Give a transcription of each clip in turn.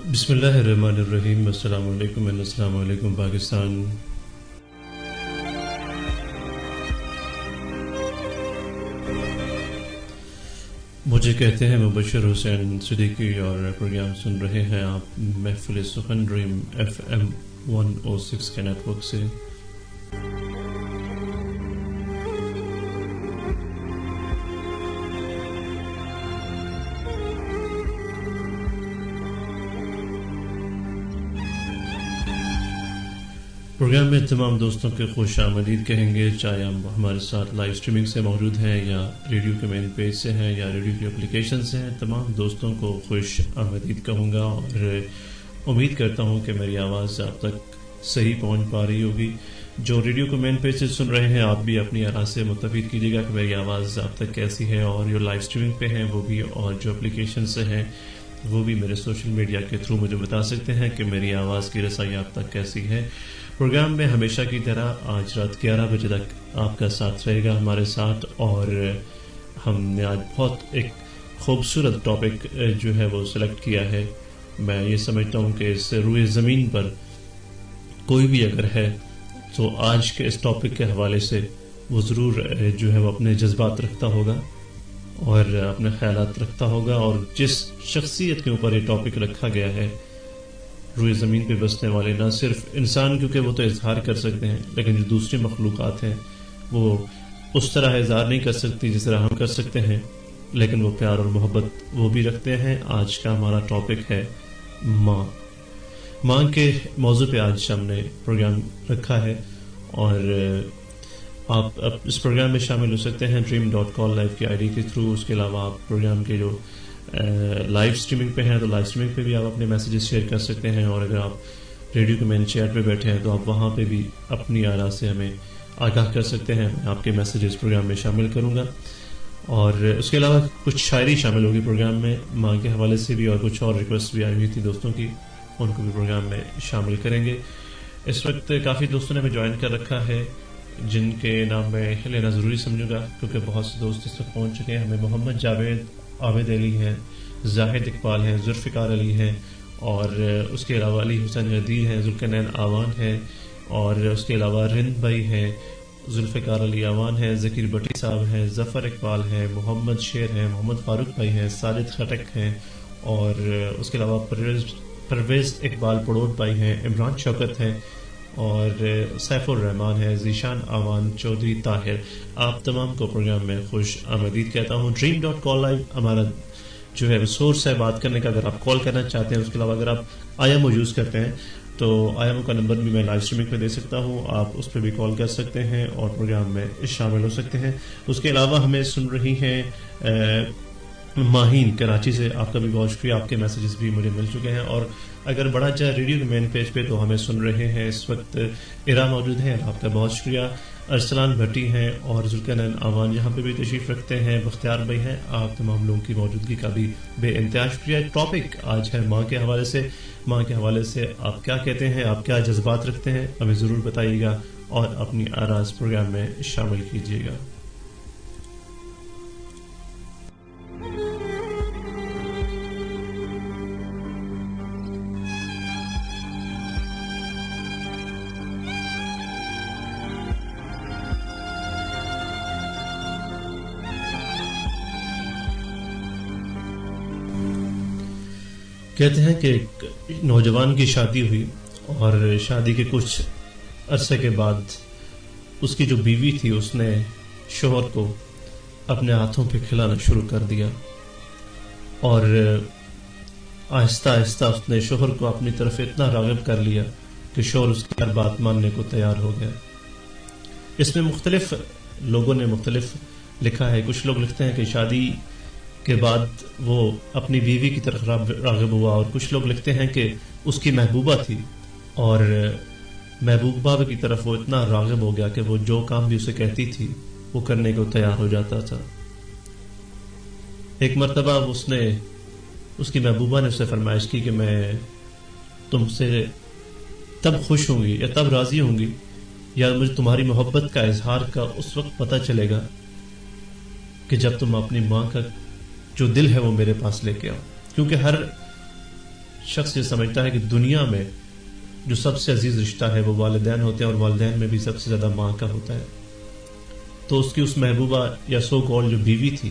بسم اللہ الرحمن الرحیم۔ السلام علیکم السلام علیکم پاکستان۔ مجھے کہتے ہیں مبشر حسین صدیقی اور پروگرام سن رہے ہیں آپ محفل سخن ڈریم FM 106 کے نیٹ ورک سے۔ پروگرام میں تمام دوستوں کے خوش آمدید کہیں گے، چاہے ہم ہمارے ساتھ لائیو سٹریمنگ سے موجود ہیں یا ریڈیو کے مین پیج سے ہیں یا ریڈیو کی اپلیکیشن سے ہیں۔ تمام دوستوں کو خوش آمدید کہوں گا اور امید کرتا ہوں کہ میری آواز آپ تک صحیح پہنچ پا رہی ہوگی۔ جو ریڈیو کو مین پیج سے سن رہے ہیں آپ بھی اپنی آراء سے متفق کیجیے گا کہ میری آواز آپ تک کیسی ہے، اور جو لائیو سٹریمنگ پہ ہیں وہ بھی، اور جو اپلیکیشن سے ہیں وہ بھی میرے سوشل میڈیا کے تھرو مجھے بتا سکتے ہیں کہ میری آواز کی رسائی آپ تک کیسی ہے۔ پروگرام میں ہمیشہ کی طرح آج رات 11 بجے تک آپ کا ساتھ رہے گا ہمارے ساتھ، اور ہم نے آج بہت ایک خوبصورت ٹاپک جو ہے وہ سلیکٹ کیا ہے۔ میں یہ سمجھتا ہوں کہ اس روئے زمین پر کوئی بھی اگر ہے تو آج کے اس ٹاپک کے حوالے سے وہ ضرور جو ہے وہ اپنے جذبات رکھتا ہوگا اور اپنے خیالات رکھتا ہوگا، اور جس شخصیت کے اوپر یہ ٹاپک رکھا گیا ہے، روئے زمین پہ بسنے والے نہ صرف انسان، کیونکہ وہ تو اظہار کر سکتے ہیں، لیکن جو دوسری مخلوقات ہیں وہ اس طرح اظہار نہیں کر سکتی جس طرح ہم کر سکتے ہیں، لیکن وہ پیار اور محبت وہ بھی رکھتے ہیں۔ آج کا ہمارا ٹاپک ہے ماں۔ ماں کے موضوع پہ آج ہم نے پروگرام رکھا ہے، اور آپ اس پروگرام میں شامل ہو سکتے ہیں dream.call live کی ID کے تھرو۔ اس کے علاوہ آپ پروگرام کے جو لائیو سٹریمنگ پہ ہیں تو لائیو سٹریمنگ پہ بھی آپ اپنے میسیجز شیئر کر سکتے ہیں، اور اگر آپ ریڈیو کے مین چیٹ پہ بیٹھے ہیں تو آپ وہاں پہ بھی اپنی آراء سے ہمیں آگاہ کر سکتے ہیں۔ میں آپ کے میسیجز پروگرام میں شامل کروں گا، اور اس کے علاوہ کچھ شاعری شامل ہوگی پروگرام میں ماں کے حوالے سے بھی، اور کچھ اور ریکویسٹ بھی آئی ہوئی تھی دوستوں کی، ان کو بھی پروگرام میں شامل کریں گے۔ اس وقت کافی دوستوں نے ہمیں جوائن کر رکھا ہے جن کے نام میں لینا ضروری سمجھوں گا کیونکہ بہت سے دوست اس وقت پہنچ چکے ہیں۔ ہمیں محمد جاوید عابد علی ہیں، زاہد اقبال ہیں، ذوالفقار علی ہیں، اور اس کے علاوہ علی حسین جدید ہیں، ذوالقرنین آوان ہیں، اور اس کے علاوہ رند بھائی ہیں، ذوالفقار علی آوان ہیں، ذکیر بٹی صاحب ہیں، ظفر اقبال ہیں، محمد شیر ہیں، محمد فاروق بھائی ہیں، ساجد خٹک ہیں، اور اس کے علاوہ پرویز اقبال پڑوٹ بھائی ہیں، عمران شوکت ہیں، اور سیف الرحمان ہے، ذیشان آوان، چودھری طاہر۔ آپ تمام کو پروگرام میں خوش آمدید کہتا ہوں۔ dream.call live ہمارا جو ہے سورس ہے بات کرنے کا، اگر آپ کال کرنا چاہتے ہیں۔ اس کے علاوہ اگر آپ IMO یوز کرتے ہیں تو IMO کا نمبر بھی میں لائیو سٹریمنگ پہ دے سکتا ہوں، آپ اس پہ بھی کال کر سکتے ہیں اور پروگرام میں شامل ہو سکتے ہیں۔ اس کے علاوہ ہمیں سن رہی ہیں ماہین کراچی سے، آپ کا بھی بہت شکریہ، آپ کے میسیجز بھی مجھے مل چکے ہیں۔ اور اگر بڑا چاہے ریڈیو کے مین پیج پہ تو ہمیں سن رہے ہیں اس وقت ارا موجود ہیں، آپ کا بہت شکریہ۔ ارسلان بھٹی ہیں اور ذوالقرنین آوان یہاں پہ بھی تشریف رکھتے ہیں، بختیار بھائی ہیں، آپ تمام لوگوں کی موجودگی کا بھی بے انتہا شکریہ۔ ٹاپک آج ہے ماں کے حوالے سے۔ ماں کے حوالے سے آپ کیا کہتے ہیں، آپ کیا جذبات رکھتے ہیں، ہمیں ضرور بتائیے گا اور اپنی آراء اس پروگرام میں شامل کیجیے گا۔ کہتے ہیں کہ ایک نوجوان کی شادی ہوئی، اور شادی کے کچھ عرصے کے بعد اس کی جو بیوی تھی اس نے شوہر کو اپنے ہاتھوں پہ کھلانا شروع کر دیا، اور آہستہ آہستہ اس نے شوہر کو اپنی طرف اتنا راغب کر لیا کہ شوہر اس کی ہر بات ماننے کو تیار ہو گیا۔ اس میں مختلف لوگوں نے مختلف لکھا ہے۔ کچھ لوگ لکھتے ہیں کہ شادی کے بعد وہ اپنی بیوی کی طرف راغب ہوا، اور کچھ لوگ لکھتے ہیں کہ اس کی محبوبہ تھی اور محبوبہ کی طرف وہ اتنا راغب ہو گیا کہ وہ جو کام بھی اسے کہتی تھی وہ کرنے کو تیار ہو جاتا تھا۔ ایک مرتبہ اس کی محبوبہ نے اسے فرمائش کی کہ میں تم سے تب خوش ہوں گی یا تب راضی ہوں گی یا مجھے تمہاری محبت کا اظہار کا اس وقت پتہ چلے گا کہ جب تم اپنی ماں کا جو دل ہے وہ میرے پاس لے کے آؤ، کیونکہ ہر شخص یہ سمجھتا ہے کہ دنیا میں جو سب سے عزیز رشتہ ہے وہ والدین ہوتے ہیں، اور والدین میں بھی سب سے زیادہ ماں کا ہوتا ہے، تو اس کی اس محبوبہ یا سو کال جو بیوی تھی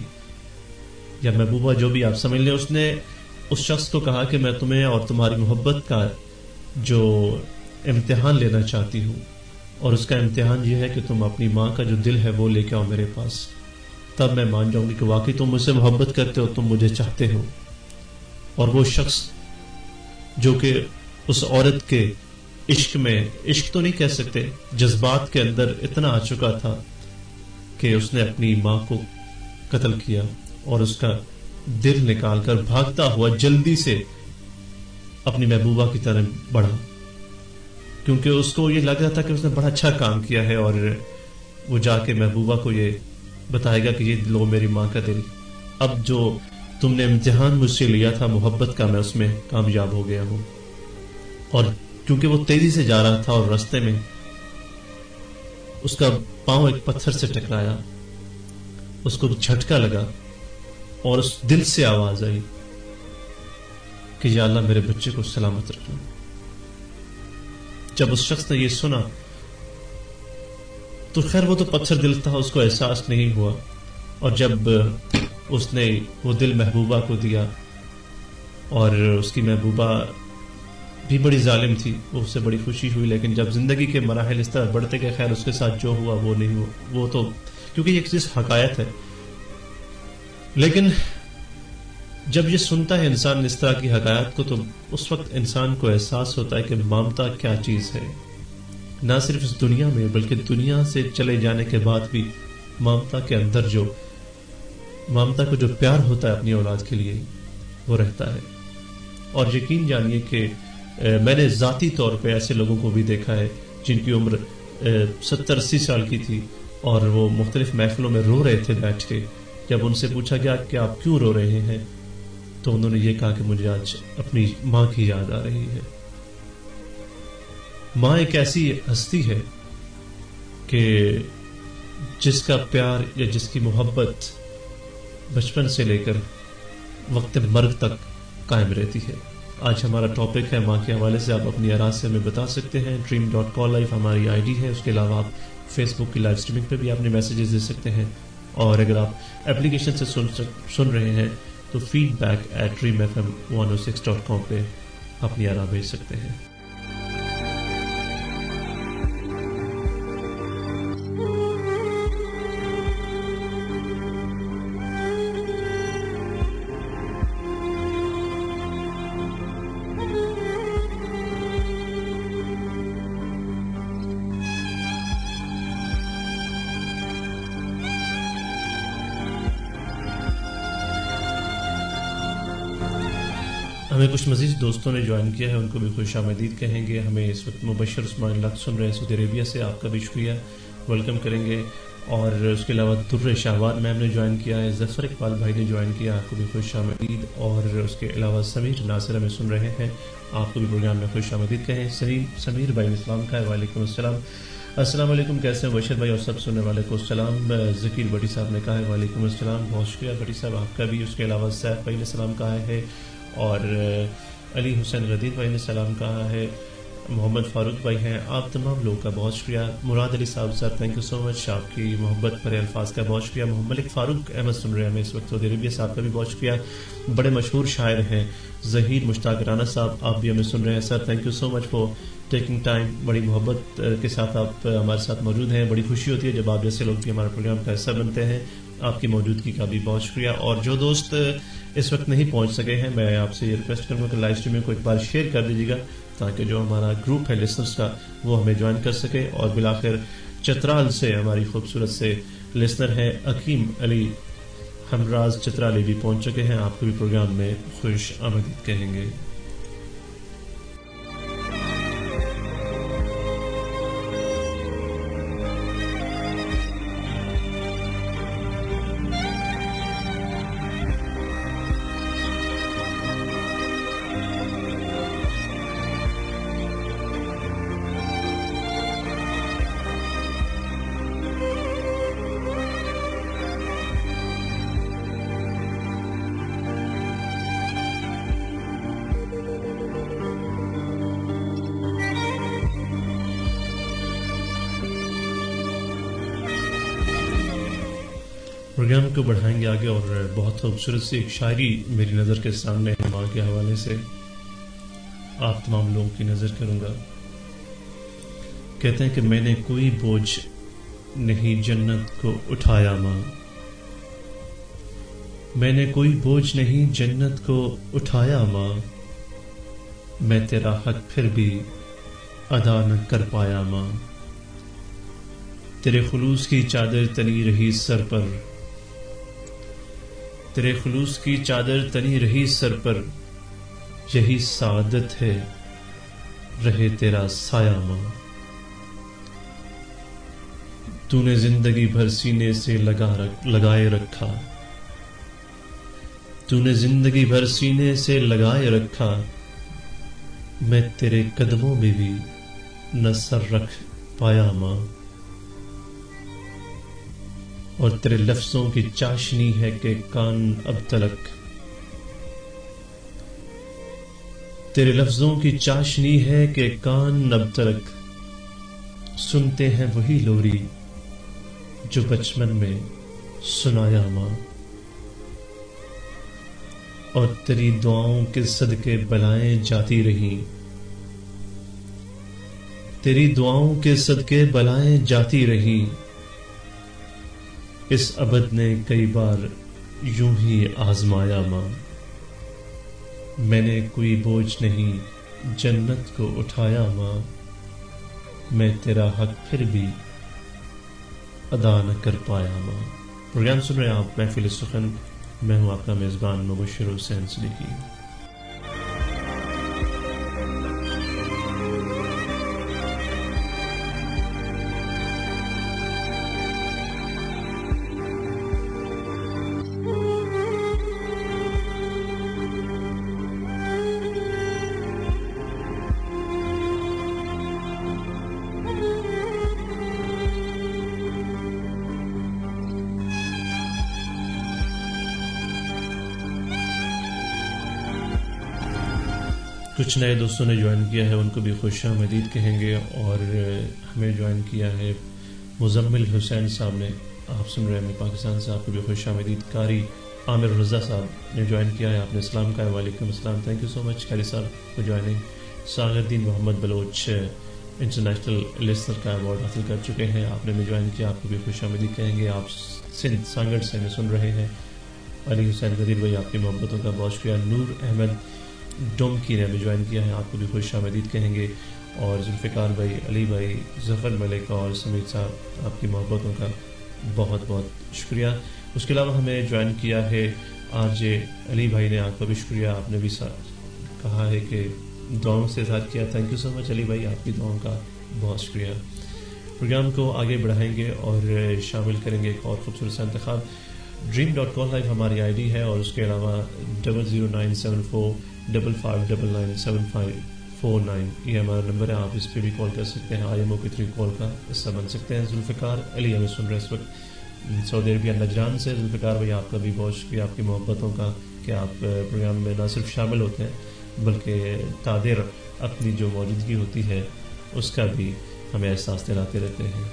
یا محبوبہ جو بھی آپ سمجھ لیں، اس نے اس شخص کو کہا کہ میں تمہیں اور تمہاری محبت کا جو امتحان لینا چاہتی ہوں، اور اس کا امتحان یہ ہے کہ تم اپنی ماں کا جو دل ہے وہ لے کے آؤ میرے پاس، تب میں مان جاؤں گی کہ واقعی تم مجھ سے محبت کرتے ہو، تم مجھے چاہتے ہو۔ اور وہ شخص جو کہ اس عورت کے عشق میں، عشق تو نہیں کہہ سکتے، جذبات کے اندر اتنا آ چکا تھا کہ اس نے اپنی ماں کو قتل کیا اور اس کا دل نکال کر بھاگتا ہوا جلدی سے اپنی محبوبہ کی طرف بڑھا، کیونکہ اس کو یہ لگ رہا تھا کہ اس نے بڑا اچھا کام کیا ہے، اور وہ جا کے محبوبہ کو یہ بتائے گا کہ یہ لو میری ماں کا دل، اب جو تم نے امتحان مجھ سے لیا تھا محبت کا، میں اس میں کامیاب ہو گیا ہوں۔ اور کیونکہ وہ تیزی سے جا رہا تھا اور راستے میں اس کا پاؤں ایک پتھر سے ٹکرایا، اس کو جھٹکا لگا اور اس دل سے آواز آئی کہ یا اللہ میرے بچے کو سلامت رکھنا۔ جب اس شخص نے یہ سنا تو خیر وہ تو پتھر دل تھا، اس کو احساس نہیں ہوا، اور جب اس نے وہ دل محبوبہ کو دیا، اور اس کی محبوبہ بھی بڑی ظالم تھی، وہ اس سے بڑی خوشی ہوئی، لیکن جب زندگی کے مراحل اس طرح بڑھتے گئے، خیر اس کے ساتھ جو ہوا وہ نہیں ہوا، وہ تو کیونکہ یہ ایک چیز حقائق ہے، لیکن جب یہ سنتا ہے انسان اس طرح کی حقائق کو، تو اس وقت انسان کو احساس ہوتا ہے کہ ممتا کیا چیز ہے، نہ صرف اس دنیا میں بلکہ دنیا سے چلے جانے کے بعد بھی ممتا کے اندر جو ممتا کو جو پیار ہوتا ہے اپنی اولاد کے لیے وہ رہتا ہے۔ اور یقین جانیے کہ میں نے ذاتی طور پہ ایسے لوگوں کو بھی دیکھا ہے جن کی عمر 70-80 سال کی تھی، اور وہ مختلف محفلوں میں رو رہے تھے بیٹھ کے، جب ان سے پوچھا گیا کہ آپ کیوں رو رہے ہیں تو انہوں نے یہ کہا کہ مجھے آج اپنی ماں کی یاد آ رہی ہے۔ ماں ایک ایسی ہستی ہے کہ جس کا پیار یا جس کی محبت بچپن سے لے کر وقت مرگ تک قائم رہتی ہے۔ آج ہمارا ٹاپک ہے ماں کے حوالے سے، آپ اپنی آراء سے ہمیں بتا سکتے ہیں، dream.call-life ہماری آئی ڈی ہے، اس کے علاوہ آپ فیس بک کی لائیو اسٹریمنگ پہ بھی اپنے میسیجز دے سکتے ہیں، اور اگر آپ اپلیکیشن سے سن رہے ہیں تو feedback@dreamfm106.com پہ اپنی آراء بھیج سکتے ہیں۔ ہمیں کچھ مزید دوستوں نے جوائن کیا ہے، ان کو بھی خوش آمدید کہیں گے۔ ہمیں اس وقت مبشر عثمان لک سن رہے ہیں سعودی عربیہ سے، آپ کا بھی شکریہ، ویلکم کریں گے۔ اور اس کے علاوہ در شہوان میم نے جوائن کیا ہے، ظفر اقبال بھائی نے جوائن کیا، آپ کو بھی خوش آمدید۔ اور اس کے علاوہ سمیر ناصر ہمیں سن رہے ہیں، آپ کو بھی پروگرام میں خوش آمدید کہیں۔ سمیر بھائی نے اسلام کہا ہے، وعلیکم السلام، السلام علیکم، کیسے ہیں بشر بھائی، اور سب سننے والے کو السلام۔ ذکیر بٹی صاحب نے کہا ہے وعلیکم السلام، بہت شکریہ بٹی صاحب آپ کا بھی۔ اس کے علاوہ سیف بھائی نے سلام کہا ہے، اور علی حسین غدیر بھائی نے سلام کہا ہے، محمد فاروق بھائی ہیں، آپ تمام لوگوں کا بہت شکریہ۔ مراد علی صاحب سر تھینک یو سو مچ، آپ کی محبت بھرے الفاظ کا بہت شکریہ۔ محمد ملک فاروق احمد سن رہے ہیں ہمیں اس وقت سعودی عربیہ سے، آپ کا بھی بہت شکریہ۔ بڑے مشہور شاعر ہیں ظہیر مشتاق رانا صاحب، آپ بھی ہمیں سن رہے ہیں sir, thank you so much for taking time, بڑی محبت کے ساتھ آپ ہمارے ساتھ موجود ہیں، بڑی خوشی ہوتی ہے جب آپ جیسے لوگ بھی ہمارے پروگرام کا حصہ بنتے ہیں، آپ کی موجودگی کا بھی بہت شکریہ۔ اور جو دوست اس وقت نہیں پہنچ سکے ہیں، میں آپ سے یہ ریکویسٹ کروں گا کہ لائیو اسٹریمنگ کو ایک بار شیئر کر دیجیے گا، تاکہ جو ہمارا گروپ ہے لسنرز کا وہ ہمیں جوائن کر سکے۔ اور بالآخر چترال سے ہماری خوبصورت سے لسنر ہیں عقیم علی ہمراز چترالی بھی پہنچ چکے ہیں، آپ کو بھی پروگرام میں خوش آمدید کہیں گے۔ پروگرام کو بڑھائیں گے آگے، اور بہت خوبصورت سی ایک شاعری میری نظر کے سامنے ہے، ماں کے حوالے سے آپ تمام لوگوں کی نظر کروں گا۔ کہتے ہیں کہ میں نے کوئی بوجھ نہیں جنت کو اٹھایا ماں، میں نے کوئی بوجھ نہیں جنت کو اٹھایا ماں، میں تیرا حق پھر بھی ادا نہ کر پایا ماں، تیرے خلوص کی چادر تنی رہی سر پر، تیرے خلوص کی چادر تنی رہی سر پر، یہی سعادت ہے رہے تیرا سایہ ماں، تو نے زندگی بھر سینے سے لگائے رکھا، تو نے زندگی بھر سینے سے لگائے رکھا، میں تیرے قدموں میں بھی نہ سر رکھ پایا ماں، اور تیرے لفظوں کی چاشنی ہے کہ کان اب تلک، تیرے لفظوں کی چاشنی ہے کہ کان اب تلک، سنتے ہیں وہی لوری جو بچپن میں سنایا ماں، اور تیری دعاؤں کے صدقے بلائیں جاتی رہیں، تیری دعاؤں کے صدقے بلائیں جاتی رہیں، اس ابد نے کئی بار یوں ہی آزمایا ماں، میں نے کوئی بوجھ نہیں جنت کو اٹھایا ماں، میں تیرا حق پھر بھی ادا نہ کر پایا ماں۔ پروگرام سن رہے ہیں آپ محفل سخن، میں ہوں آپ کا میزبان مبشر حسین صدیقی۔ کچھ نئے دوستوں نے جوائن کیا ہے، ان کو بھی خوش آمدید کہیں گے، اور ہمیں جوائن کیا ہے مزمل حسین صاحب نے، آپ سن رہے ہیں پاکستان سے، آپ کو بھی خوش آمدید۔ قاری عامر رضا صاحب نے جوائن کیا ہے، آپ نے اسلام کا، وعلیکم السلام، تھینک یو سو مچ قاری صاحب for joining. Saghar Uddin Muhammad Baloch international listener کا ایوارڈ حاصل کر چکے ہیں، آپ نے بھی جوائن کیا، آپ کو بھی خوش آمدید کہیں گے۔ آپ سندھ سانگڑ سے ہمیں سن رہے ہیں، علی حسین غدیر بھائی آپ کی محبتوں کا بہت شکریہ۔ نور احمد ڈومکی نے ہمیں جوائن کیا ہے، آپ کو بھی خوش آمدید کہیں گے، اور ذوالفقار بھائی، علی بھائی، ظفر ملک اور سمیت صاحب آپ کی محبتوں کا بہت بہت شکریہ۔ اس کے علاوہ ہمیں جوائن کیا ہے آج علی بھائی نے، آپ کا بھی شکریہ، آپ نے بھی کہا ہے کہ دعاؤں سے اظہار کیا، تھینک یو سو مچ علی بھائی، آپ کی دعاؤں کا بہت شکریہ۔ پروگرام کو آگے بڑھائیں گے اور شامل کریں گے ایک اور خوبصورت سا انتخاب۔ dream.call live ہماری آئی ڈی ہے، اور اس کے علاوہ 0097455997549 یہ ہمارا نمبر ہے، آپ اس پہ بھی کال کر سکتے ہیں، IMO کے تھری کال کا حصہ بن سکتے ہیں۔ ذوالفقار علی ہمیں سن رہے ہیں اس وقت سعودی عربیہ نجران سے۔ ذوالفقار بھائی آپ کا بھی بہت شکریہ، آپ کی محبتوں کا، کہ آپ پروگرام میں نہ صرف شامل ہوتے ہیں بلکہ قادر اپنی جو موجودگی ہوتی ہے اس کا بھی ہمیں احساس دلاتے رہتے ہیں۔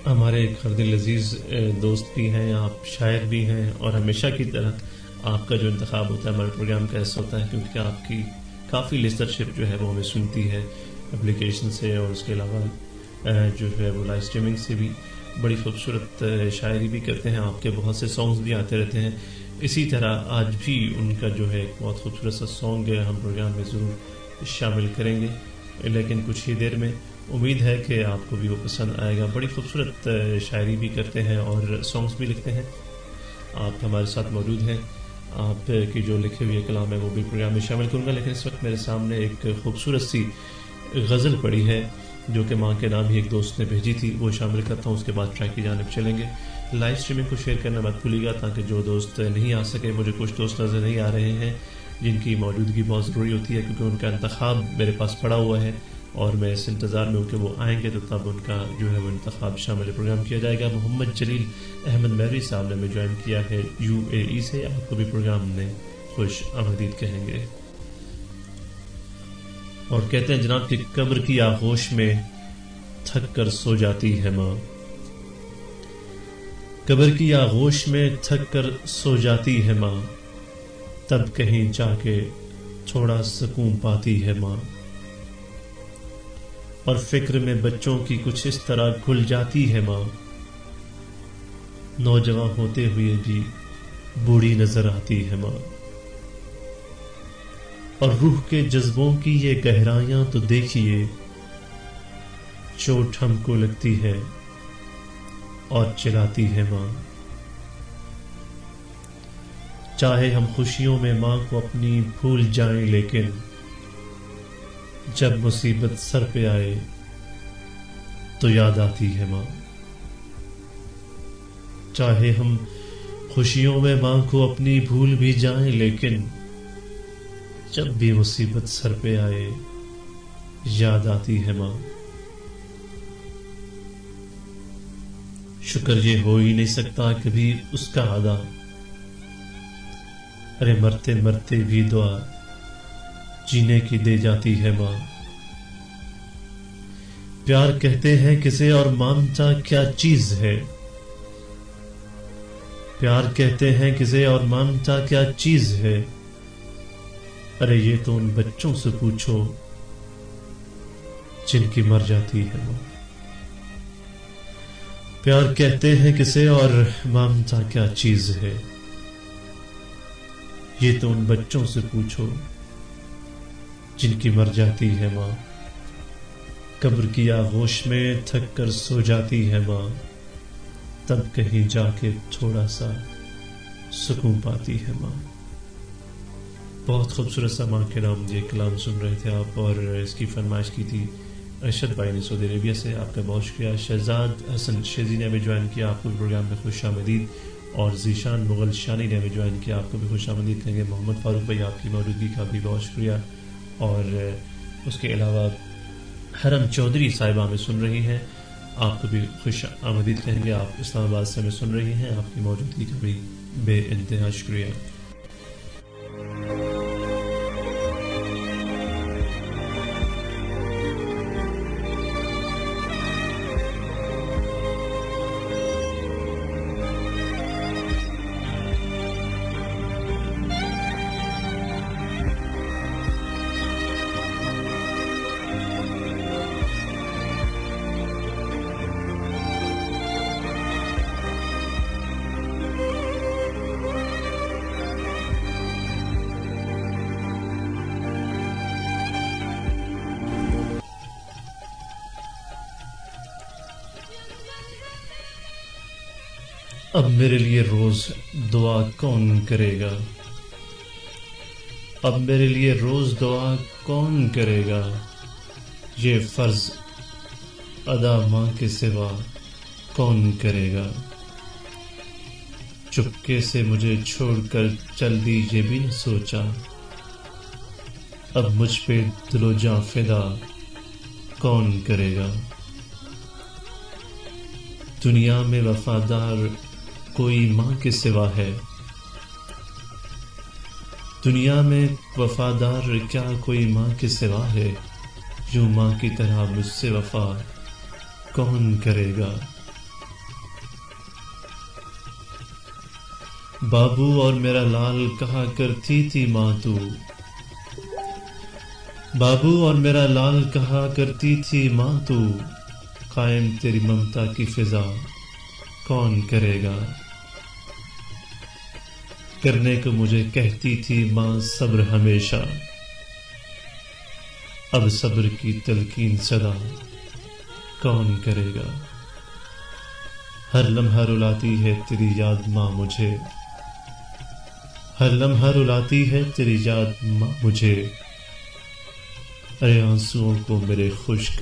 ہمارے ایک خردل عزیز دوست بھی ہیں، آپ شاعر بھی ہیں، اور ہمیشہ کی طرح آپ کا جو انتخاب ہوتا ہے ہمارے پروگرام کا ایسا ہوتا ہے کیونکہ آپ کی کافی لسنرشپ جو ہے وہ ہمیں سنتی ہے اپلیکیشن سے، اور اس کے علاوہ جو ہے وہ لائیو اسٹریمنگ سے بھی بڑی خوبصورت شاعری بھی کرتے ہیں، آپ کے بہت سے سانگز بھی آتے رہتے ہیں۔ اسی طرح آج بھی ان کا جو ہے ایک بہت خوبصورت سا سانگ ہم پروگرام میں ضرور شامل کریں گے، لیکن کچھ ہی دیر میں امید ہے کہ آپ کو بھی وہ پسند آئے گا۔ بڑی خوبصورت شاعری بھی کرتے ہیں اور سانگز بھی لکھتے ہیں، آپ ہمارے ساتھ موجود ہیں، آپ کی جو لکھے ہوئے کلام ہے وہ بھی پروگرام میں شامل کروں گا، لیکن اس وقت میرے سامنے ایک خوبصورت سی غزل پڑی ہے جو کہ ماں کے نام ہی ایک دوست نے بھیجی تھی، وہ شامل کرتا ہوں. اس کے بعد ٹریک کی جانب چلیں گے. لائیو اسٹریمنگ کو شیئر کرنا مت بھولیے گا تاکہ جو دوست نہیں آ سکے، مجھے کچھ دوست نظر نہیں آ رہے ہیں جن کی موجودگی بہت ضروری ہوتی ہے کیونکہ ان کا انتخاب میرے پاس پڑا ہوا ہے اور میں اس انتظار میں ہوں کہ وہ آئیں گے تو تب ان کا جو ہے وہ انتخاب شامل پروگرام کیا جائے گا. محمد جلیل احمد مہری صاحب نے ہمیں جوائن کیا ہے UAE سے. آپ کو بھی پروگرام میں خوش آمدید کہیں گے اور کہتے ہیں جناب کہ قبر کی آغوش میں تھک کر سو جاتی ہے ماں. قبر کی آغوش میں تھک کر سو جاتی ہے ماں، تب کہیں جا کے تھوڑا سکون پاتی ہے ماں. اور فکر میں بچوں کی کچھ اس طرح گھل جاتی ہے ماں، نوجوان ہوتے ہوئے بھی بوڑھی نظر آتی ہے ماں. اور روح کے جذبوں کی یہ گہرائیاں تو دیکھیے، چوٹ ہم کو لگتی ہے اور چلاتی ہے ماں. چاہے ہم خوشیوں میں ماں کو اپنی بھول جائیں لیکن جب مصیبت سر پہ آئے تو یاد آتی ہے ماں. چاہے ہم خوشیوں میں ماں کو اپنی بھول بھی جائیں لیکن جب بھی مصیبت سر پہ آئے یاد آتی ہے ماں. شکر یہ ہو ہی نہیں سکتا کبھی اس کا ادا، ارے مرتے مرتے بھی دعا جینے کی دے جاتی ہے ماں. پیار کہتے ہیں کسے اور مانتا کیا چیز ہے، پیار کہتے ہیں کسے اور مانتا کیا چیز ہے، ارے یہ تو ان بچوں سے پوچھو جن کی مر جاتی ہے ماں. پیار کہتے ہیں کسے اور مانتا کیا چیز ہے، یہ تو ان بچوں سے پوچھو جن کی مر جاتی ہے ماں. قبر کی آغوش میں تھک کر سو جاتی ہے ماں، تب کہیں جا کے تھوڑا سا سکون پاتی ہے ماں. بہت خوبصورت سا ماں کے نام یہ کلام سن رہے تھے آپ، اور اس کی فرمائش کی تھی ارشد بھائی نے سعودی عربیہ سے. آپ کا بہت شکریہ. شہزاد حسن شیزی نے ہمیں جوائن کیا، آپ کو بھی پروگرام میں خوش آمدید. اور ذیشان مغل شانی نے ہمیں جوائن کیا، آپ کو بھی خوش آمدید کہیں گے. محمد فاروق بھائی آپ کی موجودگی کا بھی بہت شکریہ. اور اس کے علاوہ حرم چودھری صاحبہ ہمیں سن رہی ہیں، آپ کو بھی خوش آمدید کہیں گے. آپ اسلام آباد سے ہمیں سن رہی ہیں، آپ کی موجودگی کا بھی بے انتہا شکریہ. اب میرے لیے روز دعا کون کرے گا، اب میرے لیے روز دعا کون کرے گا، یہ فرض ادا ماں کے سوا کون کرے گا. چپکے سے مجھے چھوڑ کر چل دی یہ بھی نہ سوچا، اب مجھ پہ دل و جاں فدا کون کرے گا. دنیا میں وفادار کوئی ماں کے سوا ہے، دنیا میں وفادار کیا کوئی ماں کے سوا ہے، یوں ماں کی طرح مجھ سے وفا کون کرے گا. بابو اور میرا لال کہا کرتی تھی ماں تو، بابو اور میرا لال کہا کرتی تھی ماں تو، قائم تیری ممتا کی فضا کون کرے گا. کرنے کو مجھے کہتی تھی ماں صبر ہمیشہ، اب صبر کی تلقین صدا کون کرے گا. ہر لمحہ رلاتی ہے تیری یاد ماں مجھے، ہر لمحہ رلاتی ہے تیری یاد ماں مجھے، ارے آنسوؤں کو میرے خشک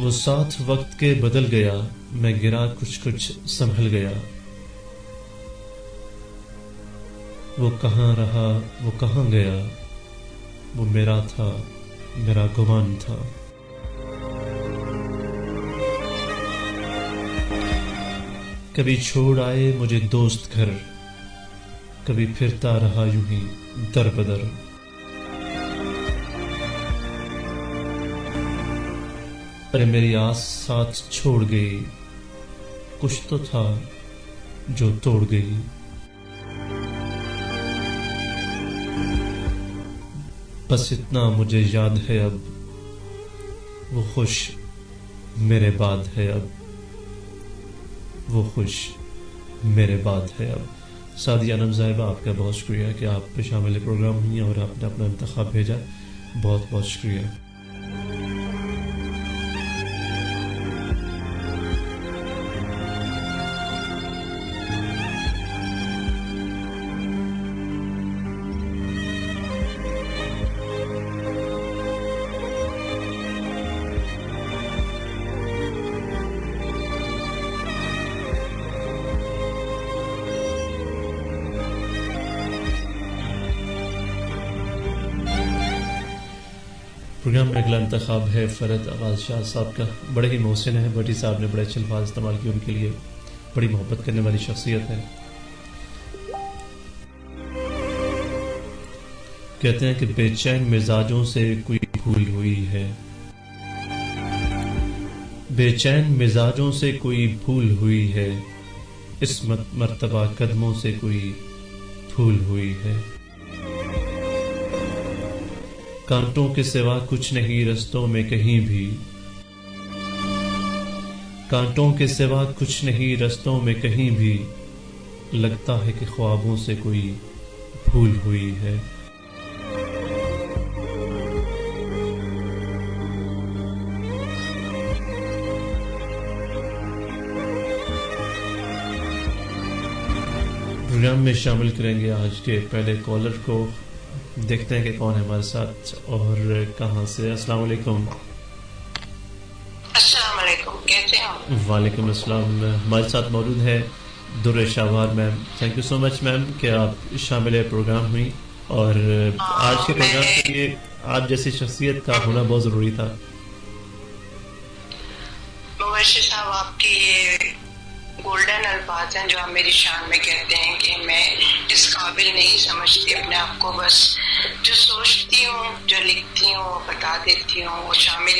وہ ساتھ وقت کے بدل گیا، میں گرا کچھ کچھ سنبھل گیا. وہ کہاں رہا وہ کہاں گیا، وہ میرا تھا میرا گمان تھا. کبھی چھوڑ آئے مجھے دوست گھر، کبھی پھرتا رہا یوں ہی در بدر. ارے میری آس ساتھ چھوڑ گئی، کچھ تو تھا جو توڑ گئی. بس اتنا مجھے یاد ہے اب، وہ خوش میرے بعد ہے اب، وہ خوش میرے بعد ہے اب. سعدیہ انم صاحبہ، آپ کا بہت شکریہ کہ آپ شامل پروگرام ہوئی اور آپ نے اپنا انتخاب بھیجا. بہت بہت شکریہ. پروگرام میں اگلا انتخاب ہے فرد آغاز شاہ صاحب کا. بڑے ہی محسن ہیں، بھٹی صاحب نے بڑے اچھے الفاظ استعمال کیے، ان کے لیے بڑی محبت کرنے والی شخصیت ہے. کہتے ہیں کہ بے چین مزاجوں سے کوئی بھول ہوئی ہے، بے چین مزاجوں سے کوئی بھول ہوئی ہے، اس مرتبہ قدموں سے کوئی بھول ہوئی ہے. کانٹوں کے سوا کچھ نہیں رستوں میں کہیں بھی، کانٹوں کے سوا کچھ نہیں رستوں میں کہیں بھی، لگتا ہے کہ خوابوں سے کوئی بھول ہوئی ہے. پروگرام میں شامل کریں گے آج کے پہلے کالر کو. دیکھتے ہیں کہ کون ہے ہمارے ساتھ اور کہاں سے. السلام علیکم. السلام علیکم، کیسے ہیں؟ وعلیکم السلام. ہمارے ساتھ موجود ہے در شاہوار میم. تھینک یو سو مچ میم کہ آپ شامل پروگرام ہوئی، اور آج کے پروگرام کے لیے آپ جیسی شخصیت کا ہونا بہت ضروری تھا. مبشر صاحب، آپ کی یہ گولڈن الفاظ ہیں جو آپ میری شان میں کہتے ہیں کہ میں اس قابل نہیں سمجھتی اپنے آپ کو. بس جو سوچتی ہوں، جو لکھتی ہوں، وہ بتا دیتی ہوں، وہ شامل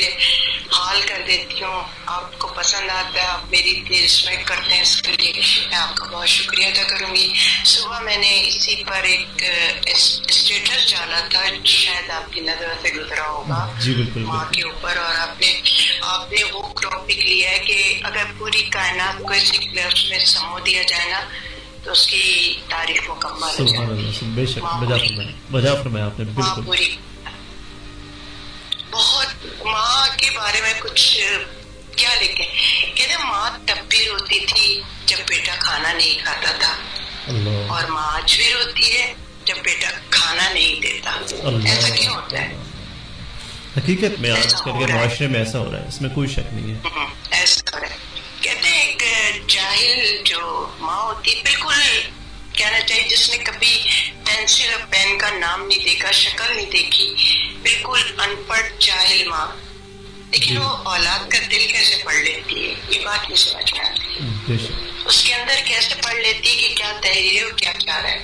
حال کر دیتی ہوں. آپ کو پسند آتا ہے، آپ میری اتنی رسپیکٹ کرتے ہیں، اس کے لیے میں آپ کا بہت شکریہ ادا کروں گی. صبح میں نے اسی پر ایک اسٹیٹس ڈالا تھا، شاید آپ کی نظر سے گزرا ہوگا، جی بالکل ماں کے اوپر، اور آپ نے وہ ٹاپک لیا ہے کہ اگر پوری کائنات کو اس لفظ میں سمو دیا جائے نا تو اس کی تعریف مکمل ہے. سبحان اللہ، بے شک وجہ فرمایا آپ نے. بالکل پوری بہت ماں کے بارے میں کچھ کیا لکھیں. کہتے ماں تب بھی روتی تھی جب بیٹا کھانا نہیں کھاتا تھا، اور ماں آج بھی روتی ہے جب بیٹا کھانا نہیں دیتا. ایسا کیوں ہوتا ہے؟ حقیقت میں آج کل کے معاشرے میں ایسا ہو رہا ہے، اس میں کوئی شک نہیں ہے. ایسا ہو رہا ہے. کہتے ہیں ایک جاہل جو ماں ہوتی ہے، بالکل کہنا چاہیے جس نے کبھی پینسل اور پین کا نام نہیں دیکھا، شکل نہیں دیکھی، بالکل ان پڑھ جاہل ماں، لیکن وہ اولاد کا دل کیسے پڑھ لیتی ہے یہ بات نہیں سمجھ میں آتی. اس کے اندر کیسے پڑھ لیتی ہے کہ کیا تحریر ہے اور کیا رہا ہے.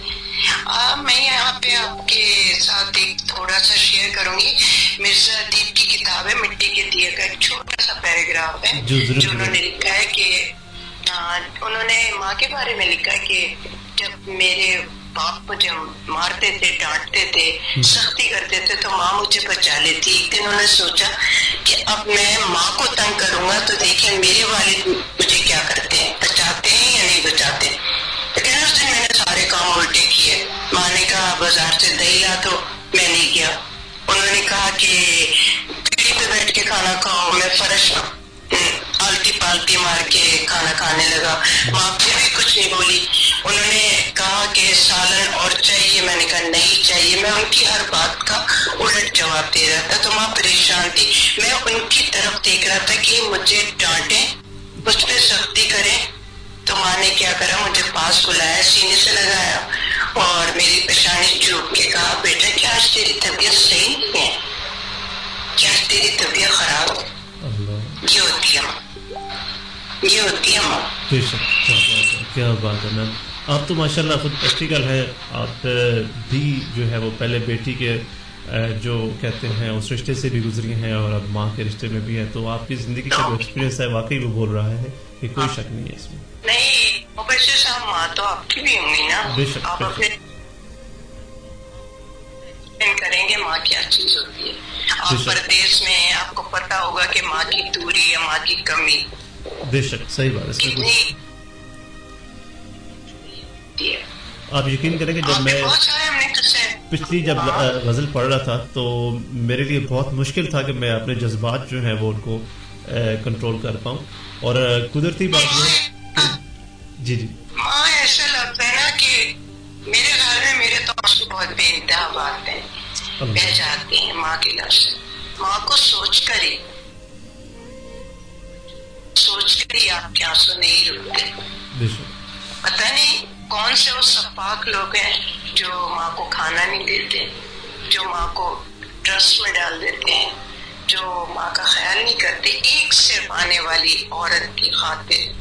میں یہاں پہ آپ کے ساتھ ایک تھوڑا سا شیئر کروں گی. مرزا ادیب کی کتاب ہے مٹی کے دیے کا ایک چھوٹا سا پیراگراف ہے جو انہوں نے لکھا ہے کہ انہوں نے ماں کے بارے میں لکھا ہے کہ جب میرے باپ مجھے مارتے تھے، ڈانٹتے تھے، سختی کرتے تھے تو ماں مجھے بچا لیتی. ایک دن انہوں نے سوچا کہ اب میں ماں کو تنگ کروں گا تو دیکھیں میرے والد مجھے کیا کرتے ہیں، بچاتے ہیں یا نہیں بچاتے. تو کہنا اس دن میں نے سارے کام الٹے کیے. ماں نے کہا بازار سے دہی لا تو میں نہیں کیا. انہوں نے کہا کہ پیڑھی پہ بیٹھ کے کھانا کھاؤ، میں فرش آلٹی پالٹی مار کے کھانا کھانے لگا. ماں پھر بھی کچھ نہیں بولی. انہوں نے کہا کہ سالن اور چاہیے، میں نے کہا نہیں چاہیے. میں ان کی ہر بات کا الٹ جواب دے رہا تھا تو ماں پریشان تھی. میں ان کی طرف دیکھ رہا تھا کہ مجھے ڈانٹیں, مجھ پہ سختی کریں. تو ماں نے کیا کرا, مجھے پاس بلایا, سینے سے لگایا اور میری پیشانی چوم کے کہا, بیٹا کیا آج تیری طبیعت صحیح نہیں ہے, کیا آج تیری طبیعت خراب ہے؟ یہ ہوتی ہے ماں, یہ ہوتی ہے ماں. بے شک, کیا بات ہے میم. آپ تو ماشاءاللہ خود پریکٹیکل ہے. آپ بھی جو ہے وہ پہلے بیٹی کے جو کہتے ہیں اس رشتے سے بھی گزری ہیں اور اب ماں کے رشتے میں بھی ہیں, تو آپ کی زندگی کا جو ایکسپیرینس ہے واقعی وہ بول رہا ہے کہ کوئی شک نہیں ہے اس میں. نہیں مبشر صاحب, ماں تو آپ کی بھی ہوں گی نا. بے شک, آپ اپنے کریں گے ماں کیا چیز ہوتی ہے. آپ پردیس میں ہیں, آپ کو پتا ہوگا کہ ماں کی دوری یا ماں کی کمی. بے شک صحیح بات ہے. اس میں آپ یقین کریں کہ جب میں پچھلی جب غزل پڑھ رہا تھا تو میرے لیے بہت مشکل تھا کہ میں اپنے جذبات جو ہیں وہ ان کو کنٹرول کر پاؤں, اور قدرتی بات یہ ہے. جی جی ماں ایسا لگتا ہے نا کہ میرے گھر میں میرے تو بہت بے انتہا بات ہے, بہ جاتے ہیں ماں کے لفظ. ماں کو سوچ کر ہی آپ کے آنسو نہیں رکتے. پتہ نہیں کون سے وہ سپاک لوگ ہیں جو ماں کو کھانا نہیں دیتے, جو ماں کو ٹرسٹ میں ڈال دیتے ہیں, جو ماں کا خیال نہیں کرتے ایک صرف آنے والی عورت کی خاطر,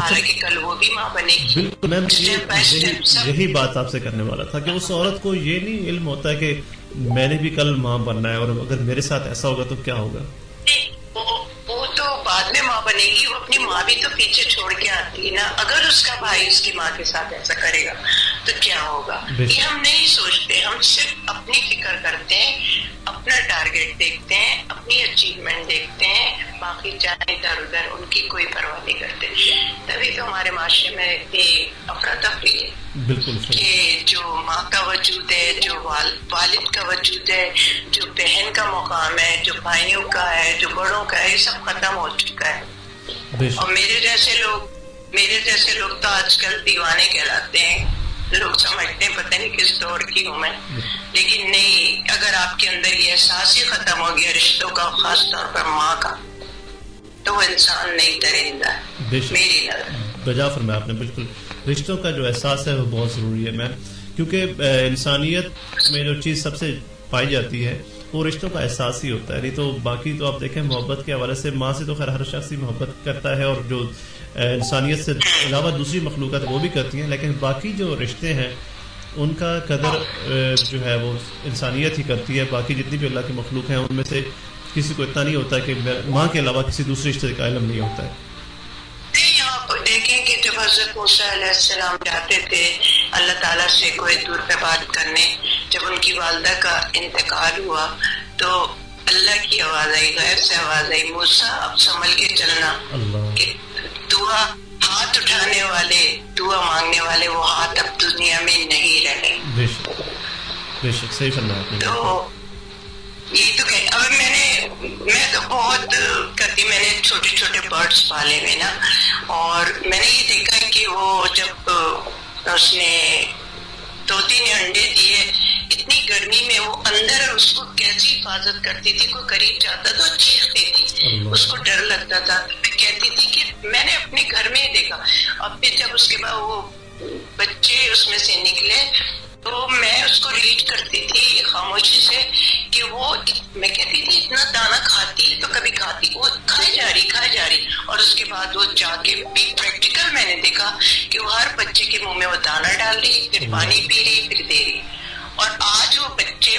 حالانکہ کل وہ بھی ماں بنے گی. بالکل میم, یہی بات آپ سے کرنے والا تھا کہ اس عورت کو یہ نہیں علم ہوتا ہے کہ میں نے بھی کل ماں بننا ہے, اور اگر میرے ساتھ ایسا ہوگا تو کیا ہوگا. وہ تو بعد میں ماں بنے گی, وہ اپنی ماں بھی تو پیچھے چھوڑ کے آتی ہے نا. اگر اس کا بھائی اس کی ماں کے ساتھ ایسا کرے گا تو کیا ہوگا. یہ ہم نہیں سوچتے, ہم صرف اپنی فکر کرتے ہیں, اپنا ٹارگیٹ دیکھتے ہیں, اپنی اچیومنٹ دیکھتے ہیں, باقی چاہے ادھر ادھر ان کی کوئی پرواہ نہیں کرتے. تبھی تو ہمارے معاشرے میں اتنی افراتفری ہے. بالکل کہ جو ماں کا وجود ہے, جو والد کا وجود ہے, جو بہن کا مقام ہے, جو بھائیوں کا ہے, جو بڑوں کا ہے, یہ سب ختم ہو چکا ہے. اور میرے جیسے لوگ تو آج کل دیوانے کہلاتے ہیں. لوگ سمجھتے ہیں پتہ نہیں کس دور کی ہوں میں, لیکن نہیں, اگر آپ کے اندر یہ احساس ہی ختم ہو گیا رشتوں کا, خاص طور پر ماں کا, تو وہ انسان نہیں درندہ ہے. میری نظر بجا فرمایا آپ نے. بالکل رشتوں کا جو احساس ہے وہ بہت ضروری ہے میم, کیونکہ انسانیت میں جو چیز سب سے پائی جاتی ہے وہ رشتوں کا احساس ہی ہوتا ہے. نہیں تو باقی تو آپ دیکھیں محبت کے حوالے سے ماں سے تو خیر ہر شخص ہی محبت کرتا ہے, اور جو انسانیت سے علاوہ دوسری مخلوقات وہ بھی کرتی ہیں, لیکن باقی جو رشتے ہیں ان کا قدر جو ہے وہ انسانیت ہی کرتی ہے. باقی جتنی بھی اللہ کی مخلوق ہیں ان میں سے کسی کو اتنا نہیں ہوتا کہ ماں کے علاوہ کسی دوسرے رشتے کا علم نہیں ہوتا ہے. دیکھیں کہ جب حضرت موسیٰ علیہ السلام جاتے تھے اللہ تعالیٰ سے کوئی دور پہ بات کرنے, جب ان کی والدہ کا انتقال ہوا تو اللہ کی آواز آئی, غیر سے آواز آئی, موسیٰ اب سنبھل کے چلنا. کہ دعا ہاتھ اٹھانے والے, دعا مانگنے والے, وہ ہاتھ اب دنیا میں نہیں رہے. بے شک صحیح فرمایا آپ نے. تو یہ تو کہ اب میں تو بہت کرتی, میں نے چھوٹے چھوٹے برڈس پالے ہوئے نا, اور میں نے یہ دیکھا کہ وہ جب اس نے طوطی نے انڈے دیے, اتنی گرمی میں وہ اندر اس کو کیسی حفاظت کرتی تھی, کوئی قریب جاتا تو چیختی تھی, اس کو ڈر لگتا تھا. کہتی تھی کہ میں نے اپنے گھر میں ہی دیکھا. اب پھر جب اس کے بعد وہ بچے اس میں سے نکلے تو میں اس کو ریڈ کرتی تھی خاموشی سے کہ وہ, میں کہتی تھی اتنا دانا کھاتی تو کبھی کھاتی, وہ کھائے جا رہی, اور اس کے بعد وہ جا کے بھی پریکٹیکل میں نے دیکھا کہ وہ ہر بچے کے منہ میں وہ دانا ڈال رہی, پھر پانی پی رہی, پھر دے رہی. اور آج وہ بچے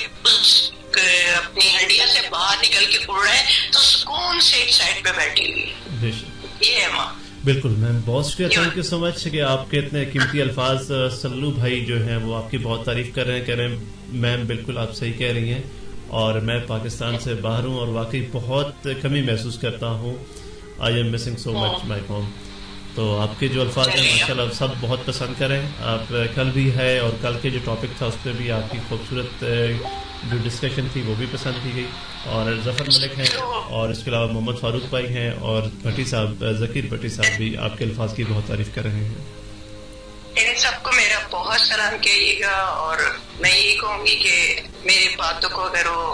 اپنی ہنڈیا سے باہر نکل کے اڑ رہے ہیں تو سکون سے ایک سائڈ پہ بیٹھی ہوئی. یہ ہے ماں. بالکل میم, بہت شکریہ, تھینک یو سو مچ کہ آپ کے اتنے قیمتی الفاظ سلو بھائی جو ہیں وہ آپ کی بہت تعریف کر رہے ہیں. میم بالکل آپ صحیح کہہ رہی ہیں, اور میں پاکستان سے باہر ہوں اور واقعی بہت کمی محسوس کرتا ہوں. I am missing so much my home. تو آپ کے جو الفاظ ہیں ماشاءاللہ سب بہت پسند کریں. آپ کل بھی ہے اور کل کے جو ٹاپک تھا اس پہ بھی آپ کی خوبصورت جو ڈسکشن تھی وہ بھی پسند کی گئی. اور ظفر ملک ہیں, اور اس کے علاوہ محمد فاروق بھائی ہیں, اور بھٹی صاحب, ذکیر بھٹی صاحب بھی آپ کے الفاظ کی بہت تعریف کر رہے ہیں. ان سب کو میرا بہت سلام کہیے گا, اور میں یہی کہوں گی کہ میری باتوں کو اگر وہ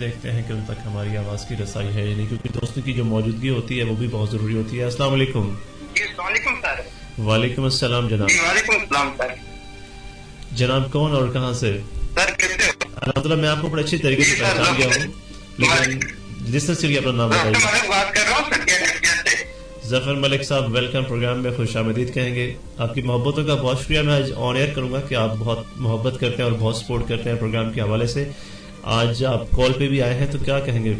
دیکھتے ہیں کہ ان تک ہماری آواز کی رسائی ہے یا نہیں، کیونکہ دوستوں کی جو موجودگی ہوتی ہے وہ بھی بہت ضروری ہوتی ہے. السلام علیکم. جی السلام علیکم سر. وعلیکم السلام جناب. جی وعلیکم السلام سر. جناب کون اور کہاں سے؟ سر کیسے ہو؟ الحمدللہ میں آپ کو بڑے اچھی طریقے سے پہچان گیا ہوں، لیکن لسنرز کے لیے اپنا نام بتائیے. میں بات کر رہا ہوں سر کیسے؟ ظفر ملک صاحب ویلکم، پروگرام میں خوش آمدید کہیں گے. آپ کی محبتوں کا بہت شکریہ. میں آج آن ایئر کروں گا کہ آپ بہت محبت کرتے ہیں اور بہت سپورٹ کرتے ہیں پروگرام کے حوالے سے. آج آپ کال پہ بھی آئے ہیں تو کیا کہیں گے؟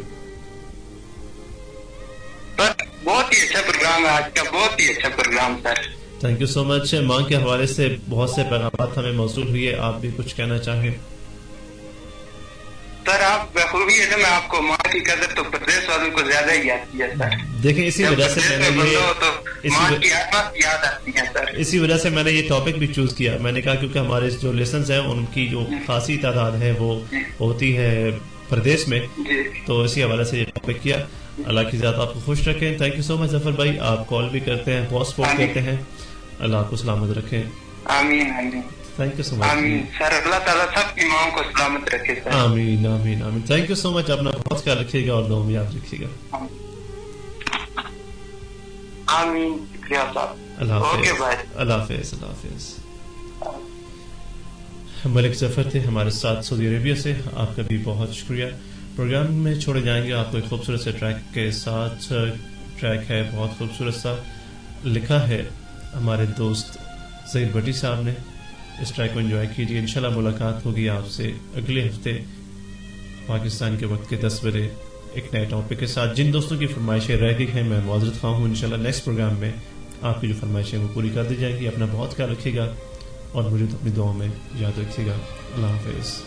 سر بہت ہی اچھا پروگرام ہے آج کا، بہت ہی اچھا program sir. Thank you so much. ماں کے حوالے سے بہت سے پیغامات ہمیں موصول ہوئے، آپ بھی کچھ کہنا چاہیں؟ سر آپ بخوبی ہے نا، میں آپ کو ماں کی قدر تو پردیس والوں کو زیادہ ہی آتی ہے سر. دیکھیں اسی وجہ سے میں نے اسی وجہ سے میں نے یہ ٹاپک بھی چوز کیا. میں نے کہا کیونکہ ہمارے جو لیسنز ہیں ان کی جو خاصی تعداد ہے وہ ہوتی ہے پردیس میں، تو اسی حوالے سے یہ ٹاپک کیا. اللہ کی ذات آپ کو خوش رکھیں. تھینک یو سو مچ ظفر بھائی، آپ کال بھی کرتے ہیں، بہت سپورٹ کرتے ہیں. اللہ آپ کو سلامت رکھیں. آمین آمین. تھینک یو سو مچ. آمین سر. اللہ تعالیٰ سب کی ماں کو سلامت رکھے سر. آمین آمین آمین. تھینک یو سو مچ. اپنا بہت خیال رکھیے گا اور دعاؤں میں یاد رکھیے گا. آمین. شکریہ صاحب. اللہ حافظ. اوکے بھائی. اللہ حافظ. اللہ حافظ. ملک ظفر تھے ہمارے ساتھ سعودی عربیہ سے. آپ کا بھی بہت شکریہ. پروگرام میں چھوڑے جائیں گے آپ کو ایک خوبصورت سے ٹریک کے ساتھ. ٹریک ہے بہت خوبصورت سا، لکھا ہے ہمارے دوست ظہیر بٹی صاحب نے. اس ٹریک کو انجوائے کیجیے. انشاءاللہ ملاقات ہوگی آپ سے اگلے ہفتے پاکستان کے وقت کے 10 بجے ایک نئے ٹاپک کے ساتھ. جن دوستوں کی فرمائشیں رہ گئی ہیں میں معذرت خواہ ہوں. انشاءاللہ نیکسٹ پروگرام میں آپ کی جو فرمائشیں وہ پوری کر دی جائیں گی. اپنا بہت خیال رکھیے گا اور مجھے تو اپنی دعاؤں میں یاد رکھیے گا. اللہ حافظ.